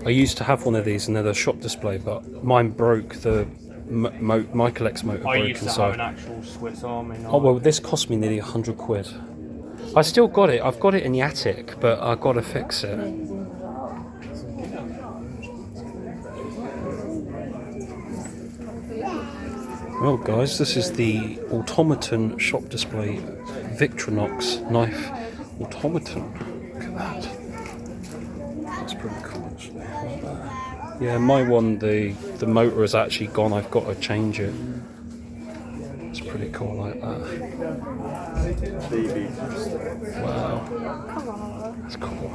I used to have one of these and they're the shop display, but mine broke. The Michael X motor broke I used to inside. have an actual Swiss Army knife. Oh well, this cost me nearly 100 quid. I still got it. I've got it in the attic, but I've got to fix it. Well, guys, this is the Automaton shop display Victorinox knife automaton. Look at that. That's pretty cool, actually. Yeah, my one, the motor is actually gone. I've got to change it. It's pretty cool like that. Wow. That's cool.